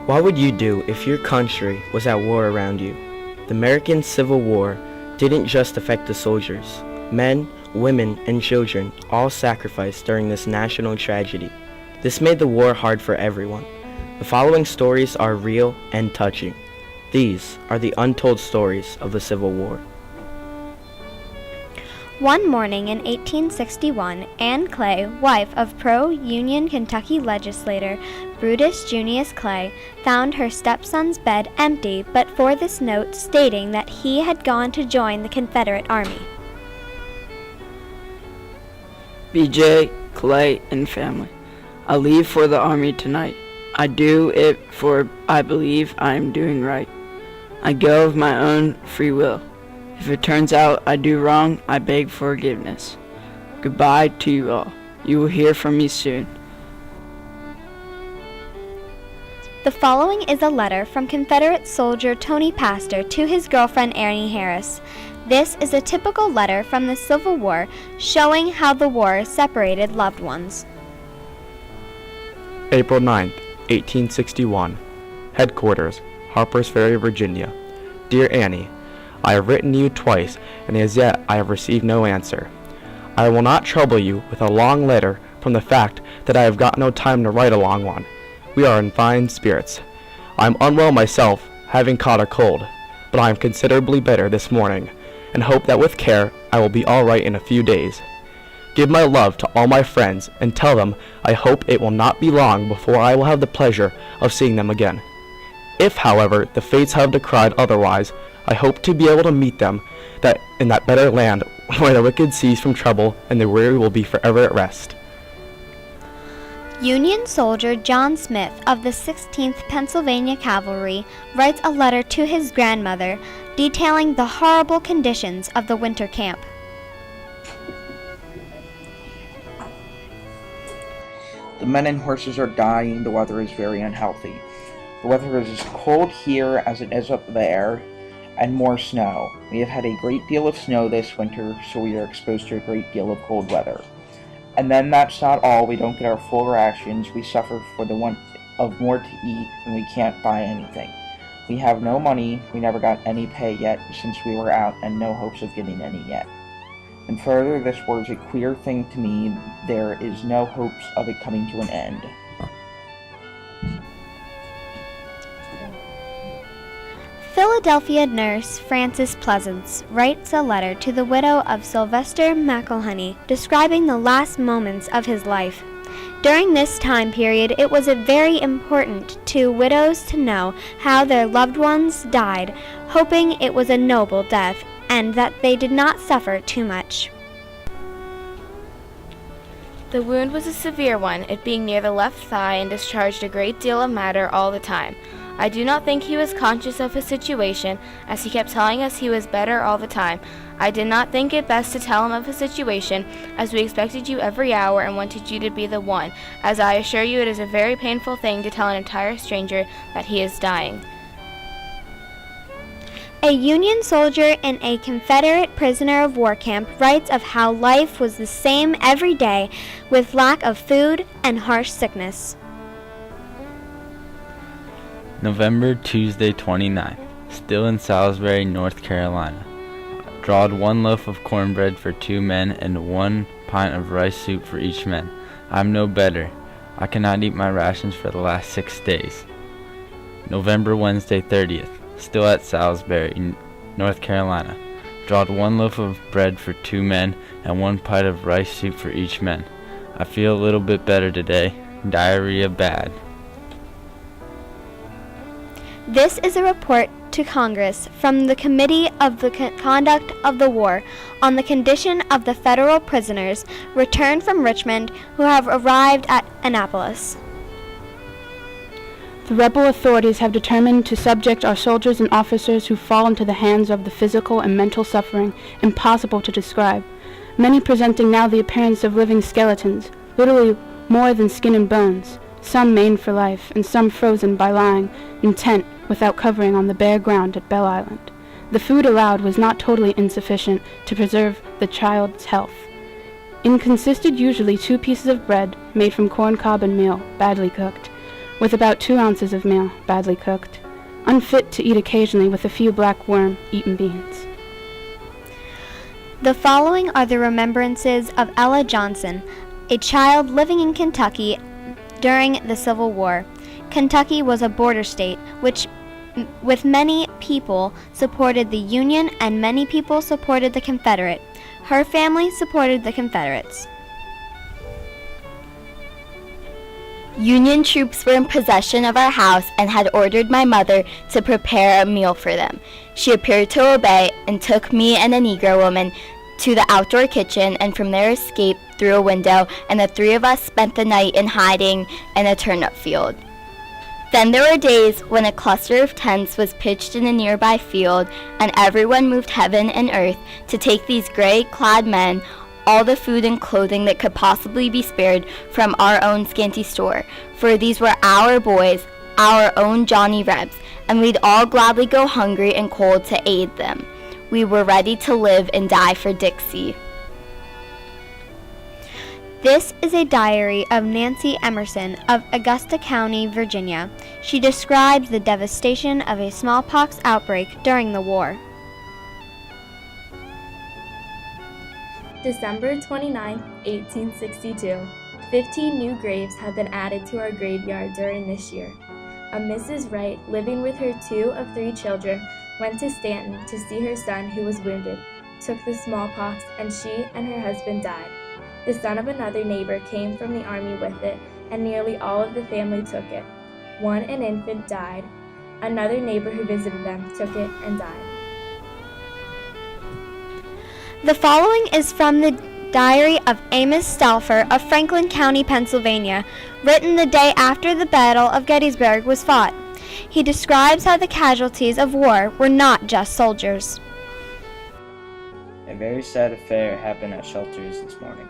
What would you do if your country was at war around you? The American Civil War didn't just affect the soldiers. Men, women, and children all sacrificed during this national tragedy. This made the war hard for everyone. The following stories are real and touching. These are the untold stories of the Civil War. One morning in 1861, Anne Clay, wife of pro-Union Kentucky legislator Brutus Junius Clay, found her stepson's bed empty but for this note stating that he had gone to join the Confederate Army. B.J., Clay, and family, I leave for the Army tonight. I do it for I believe I am doing right. I go of my own free will. If it turns out I do wrong, I beg forgiveness. Goodbye to you all. You will hear from me soon. The following is a letter from Confederate soldier Tony Pastor to his girlfriend Annie Harris. This is a typical letter from the Civil War showing how the war separated loved ones. April 9th, 1861. Headquarters, Harper's Ferry, Virginia. Dear Annie, I have written you twice, and as yet I have received no answer. I will not trouble you with a long letter from the fact that I have got no time to write a long one. We are in fine spirits. I am unwell myself, having caught a cold, but I am considerably better this morning, and hope that with care I will be all right in a few days. Give my love to all my friends, and tell them I hope it will not be long before I will have the pleasure of seeing them again. If, however, the fates have decreed otherwise, I hope to be able to meet them in that better land where the wicked cease from trouble and the weary will be forever at rest. Union soldier John Smith of the 16th Pennsylvania Cavalry writes a letter to his grandmother detailing the horrible conditions of the winter camp. The men and horses are dying. The weather is very unhealthy. The weather is as cold here as it is up there, and more snow. We have had a great deal of snow this winter, so we are exposed to a great deal of cold weather. And then that's not all. We don't get our full rations. We suffer for the want of more to eat, and we can't buy anything. We have no money. We never got any pay yet since we were out, and no hopes of getting any yet. And further, this war is a queer thing to me. There is no hopes of it coming to an end. Philadelphia nurse Frances Pleasance writes a letter to the widow of Sylvester McElhenney describing the last moments of his life. During this time period, it was very important to widows to know how their loved ones died, hoping it was a noble death and that they did not suffer too much. The wound was a severe one, it being near the left thigh and discharged a great deal of matter all the time. I do not think he was conscious of his situation, as he kept telling us he was better all the time. I did not think it best to tell him of his situation, as we expected you every hour and wanted you to be the one, as I assure you it is a very painful thing to tell an entire stranger that he is dying. A Union soldier in a Confederate prisoner of war camp writes of how life was the same every day, with lack of food and harsh sickness. November, Tuesday, 29th. Still in Salisbury, North Carolina. Drawed 1 loaf of cornbread for 2 men and 1 pint of rice soup for each man. I'm no better. I cannot eat my rations for the last 6 days. November, Wednesday, 30th. Still at Salisbury, North Carolina. Drawed 1 loaf of bread for 2 men and 1 pint of rice soup for each man. I feel a little bit better today. Diarrhea bad. This is a report to Congress from the Committee of the Conduct of the War on the condition of the federal prisoners returned from Richmond who have arrived at Annapolis. The rebel authorities have determined to subject our soldiers and officers who fall into the hands of the physical and mental suffering impossible to describe, many presenting now the appearance of living skeletons, literally more than skin and bones, some maimed for life, and some frozen by lying in tent without covering on the bare ground at Belle Island. The food allowed was not totally insufficient to preserve the child's health. It consisted usually 2 pieces of bread made from corn cob and meal, badly cooked, with about 2 ounces of meal, badly cooked, unfit to eat occasionally with a few black worm-eaten beans. The following are the remembrances of Ella Johnson, a child living in Kentucky during the Civil War. Kentucky was a border state which with many people supported the Union and many people supported the Confederate. Her family supported the Confederates. Union troops were in possession of our house and had ordered my mother to prepare a meal for them. She appeared to obey and took me and a Negro woman to the outdoor kitchen, and from there escaped through a window, and the 3 of us spent the night in hiding in a turnip field. Then there were days when a cluster of tents was pitched in a nearby field, and everyone moved heaven and earth to take these gray-clad men all the food and clothing that could possibly be spared from our own scanty store, for these were our boys, our own Johnny Rebs, and we'd all gladly go hungry and cold to aid them. We were ready to live and die for Dixie. This is a diary of Nancy Emerson of Augusta County, Virginia. She describes the devastation of a smallpox outbreak during the war. December 29, 1862. 15 new graves have been added to our graveyard during this year. A Mrs. Wright, living with her 2 of 3 children, went to Stanton to see her son who was wounded, took the smallpox, and she and her husband died. The son of another neighbor came from the army with it, and nearly all of the family took it. One, an infant, died. Another neighbor who visited them took it and died. The following is from the diary of Amos Stauffer of Franklin County, Pennsylvania, written the day after the Battle of Gettysburg was fought. He describes how the casualties of war were not just soldiers. A very sad affair happened at Shelter's this morning.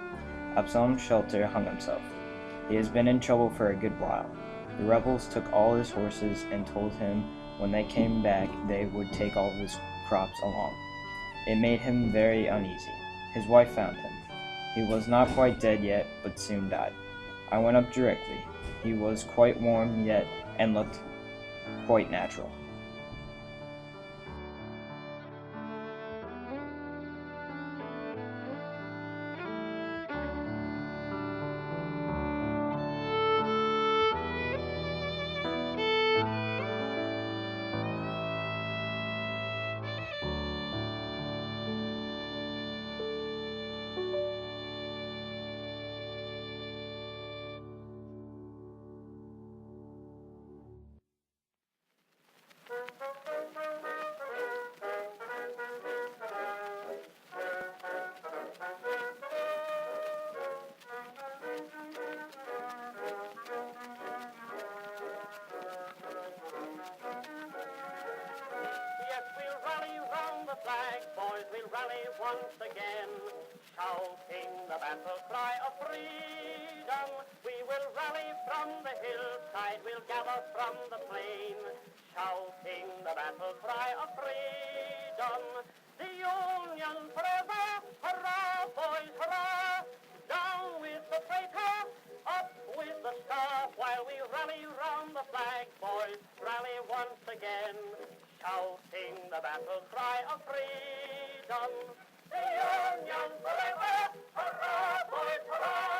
Absalom Shelter hung himself. He has been in trouble for a good while. The rebels took all his horses and told him when they came back they would take all of his crops along. It made him very uneasy. His wife found him. He was not quite dead yet, but soon died. I went up directly. He was quite warm yet and looked quite natural. Once again, shouting the battle cry of freedom. We will rally from the hillside, we'll gather from the plain, shouting the battle cry of freedom. The Union forever, hurrah, boys, hurrah! Down with the traitor, up with the star, while we rally round the flag, boys, rally once again, shouting the battle cry of freedom. The Union forever, hurrah, boys, hurrah!